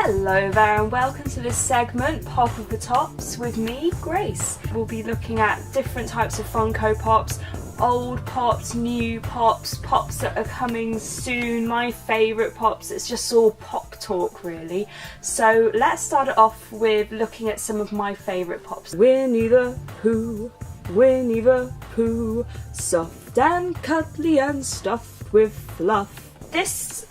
Hello there and welcome to this segment, Pop of the Tops, with me, Grace. We'll be looking at different types of Funko Pops, old pops, new pops, pops that are coming soon, my favourite pops. It's just all pop talk really. So let's start it off with looking at some of my favourite pops. Winnie the Pooh, Winnie the Pooh, soft and cuddly and stuffed with fluff. This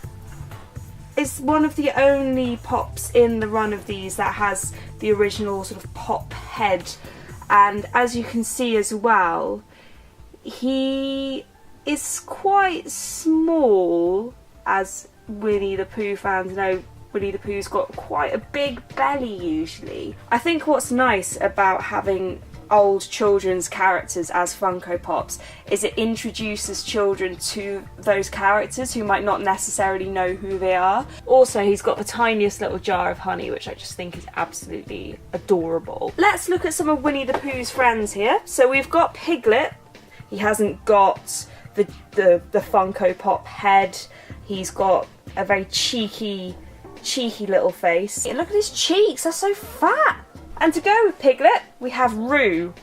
is one of the only pops in the run of these that has the original sort of pop head, and as you can see as well, he is quite small. As Winnie the Pooh fans know, Winnie the Pooh's got quite a big belly usually. I think what's nice about having old children's characters as Funko Pops is it introduces children to those characters who might not necessarily know who they are. Also, he's got the tiniest little jar of honey, which I just think is absolutely adorable. Let's look at some of Winnie the Pooh's friends here. So we've got Piglet. He hasn't got the Funko Pop head. He's got a very cheeky little face. Look at his cheeks, they're so fat. And to go with Piglet, we have Roo.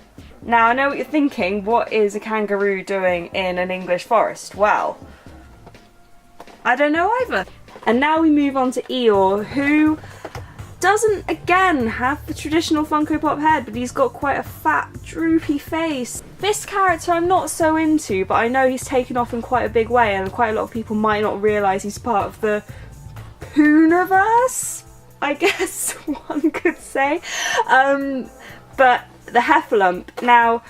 Now, I know what you're thinking, what is a kangaroo doing in an English forest? Well, I don't know either. And now we move on to Eeyore, who doesn't, again, have the traditional Funko Pop head, but he's got quite a fat, droopy face. This character I'm not so into, but I know he's taken off in quite a big way, and quite a lot of people might not realise he's part of the Poohniverse, I guess one could say. But the Heffalump. Now,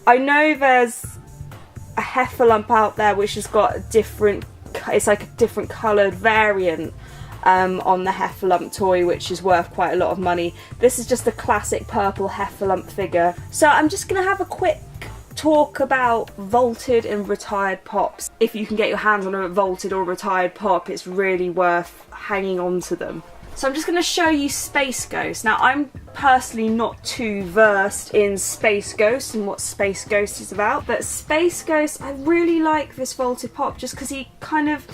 I know there's a Heffalump out there which has got a different, it's like a different coloured variant on the Heffalump toy, which is worth quite a lot of money. This is just a classic purple Heffalump figure. So I'm just going to have a quick talk about vaulted and retired pops. If you can get your hands on a vaulted or retired pop, it's really worth hanging on to them. So I'm just going to show you Space Ghost. Now, I'm personally not too versed in Space Ghost and what Space Ghost is about, but Space Ghost, I really like this vaulted pop just because he kind of,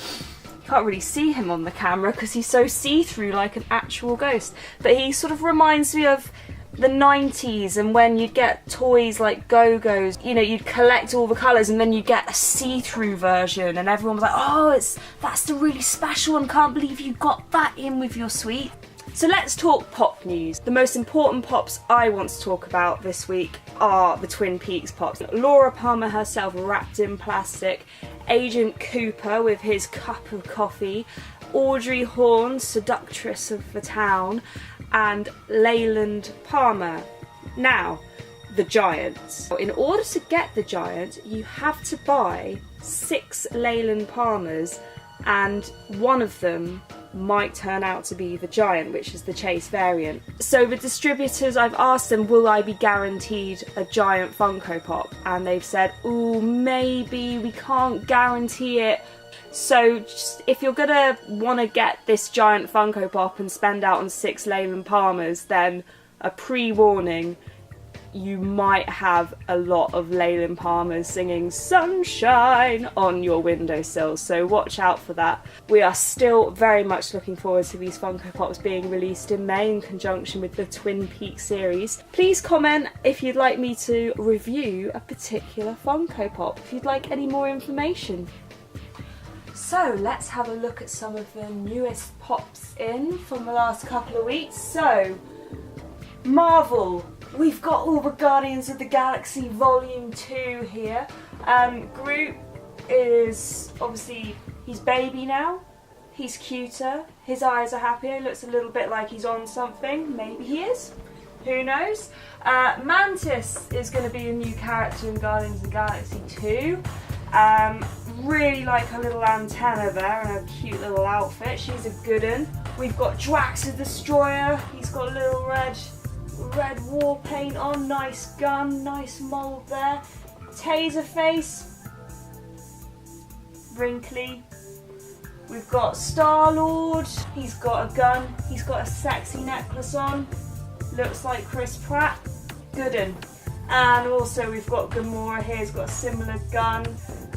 you can't really see him on the camera because he's so see-through like an actual ghost, but he sort of reminds me of the 90s and when you'd get toys like Go-Go's, you know, you'd collect all the colours and then you get a see-through version and everyone was like, oh, that's the really special one, can't believe you got that in with your suite. So let's talk pop news. The most important pops I want to talk about this week are the Twin Peaks pops. Laura Palmer herself wrapped in plastic, Agent Cooper with his cup of coffee, Audrey Horne, seductress of the town, and Leyland Palmer. Now, the Giants. In order to get the Giant, you have to buy 6 Leyland Palmers, and one of them might turn out to be the Giant, which is the Chase variant. So the distributors, I've asked them, will I be guaranteed a Giant Funko Pop? And they've said, ooh, maybe, we can't guarantee it. So just, if you're gonna want to get this Giant Funko Pop and spend out on 6 Leyland Palmers, then a pre-warning, you might have a lot of Leyland Palmers singing Sunshine on your windowsill, so watch out for that. We are still very much looking forward to these Funko Pops being released in May in conjunction with the Twin Peaks series. Please comment if you'd like me to review a particular Funko Pop, if you'd like any more information. So let's have a look at some of the newest pops in from the last couple of weeks. So, Marvel. We've got all the Guardians of the Galaxy Volume 2 here. Groot is, obviously, he's baby now. He's cuter. His eyes are happier. He looks a little bit like he's on something. Maybe he is. Who knows? Mantis is going to be a new character in Guardians of the Galaxy 2. Really like her little antenna there and her cute little outfit. She's a good one. We've got Drax the Destroyer. He's got a little red war paint on. Nice gun, nice mould there. Taserface. Wrinkly. We've got Star-Lord. He's got a gun. He's got a sexy necklace on. Looks like Chris Pratt. Good one. And also we've got Gamora here. He's got a similar gun.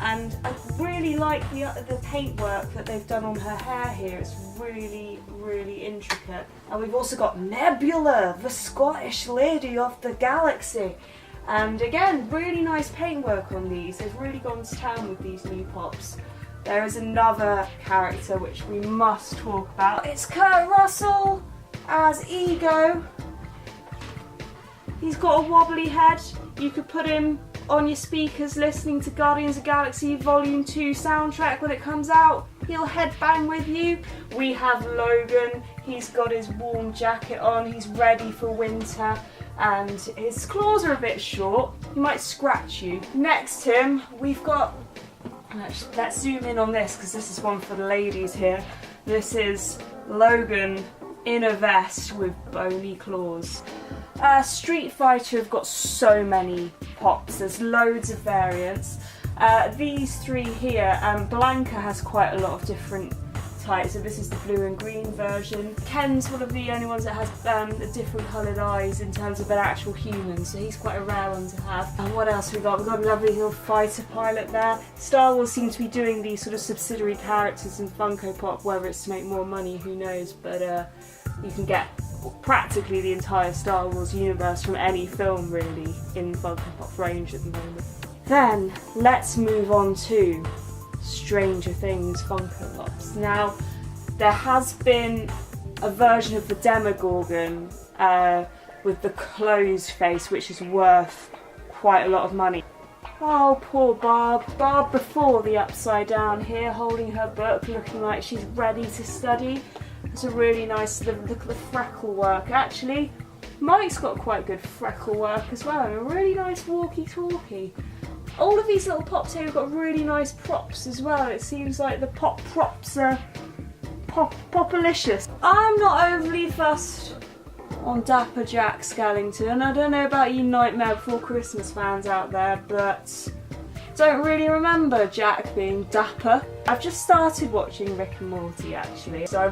And I really like the paintwork that they've done on her hair here. It's really, really intricate. And we've also got Nebula, the Scottish Lady of the Galaxy. And again, really nice paintwork on these. They've really gone to town with these new pops. There is another character which we must talk about. It's Kurt Russell as Ego. He's got a wobbly head. You could put him on your speakers listening to Guardians of the Galaxy Volume 2 soundtrack when it comes out. He'll headbang with you. We have Logan. He's got his warm jacket on. He's ready for winter. And his claws are a bit short. He might scratch you. Next to him, we've got... Let's zoom in on this because this is one for the ladies here. This is Logan in a vest with bony claws. Street Fighter have got so many pops, there's loads of variants. These three here, Blanca has quite a lot of different types, so this is the blue and green version. Ken's one of the only ones that has different coloured eyes in terms of an actual human, so he's quite a rare one to have. And what else we got? We've got a lovely little fighter pilot there. Star Wars seems to be doing these sort of subsidiary characters in Funko Pop, whether it's to make more money, who knows, but you can get practically the entire Star Wars universe from any film really in Funko Pop range at the moment. Then let's move on to Stranger Things Funko Pops. Now there has been a version of the Demogorgon with the closed face which is worth quite a lot of money. Oh, poor Barb. Barb before the upside down here, holding her book, looking like she's ready to study. It's a really nice, look at the freckle work. Actually, Mike's got quite good freckle work as well, and a really nice walkie-talkie. All of these little pops here have got really nice props as well. It seems like the pop props are popalicious. I'm not overly fussed on Dapper Jack Skellington. I don't know about you Nightmare Before Christmas fans out there, but don't really remember Jack being dapper. I've just started watching Rick and Morty actually, so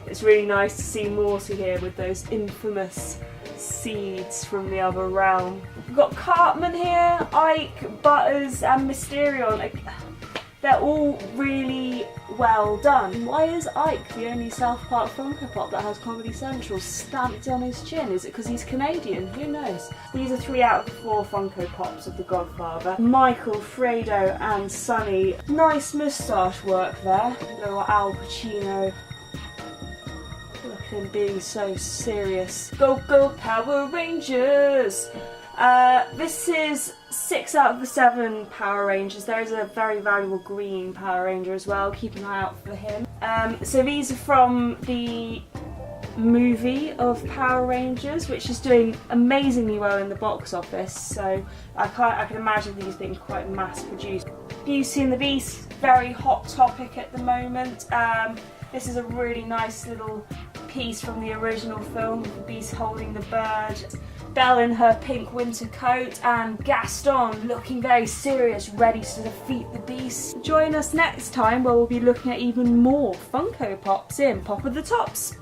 it's really nice to see Morty here with those infamous seeds from the other realm. We've got Cartman here, Ike, Butters and Mysterion. They're all really well done. Why is Ike the only South Park Funko Pop that has Comedy Central stamped on his chin? Is it because he's Canadian? Who knows? These are 3 out of the 4 Funko Pops of The Godfather. Michael, Fredo and Sonny. Nice moustache work there. Little Al Pacino. Look at him being so serious. Go, go, Power Rangers! This is 6 out of the 7 Power Rangers. There is a very valuable green Power Ranger as well. Keep an eye out for him. So these are from the movie of Power Rangers, which is doing amazingly well in the box office. So I can imagine these being quite mass produced. Beauty and the Beast, very hot topic at the moment. This is a really nice little piece from the original film, the Beast holding the bird. Belle in her pink winter coat and Gaston looking very serious, ready to defeat the Beast. Join us next time where we'll be looking at even more Funko Pops in Pop of the Tops.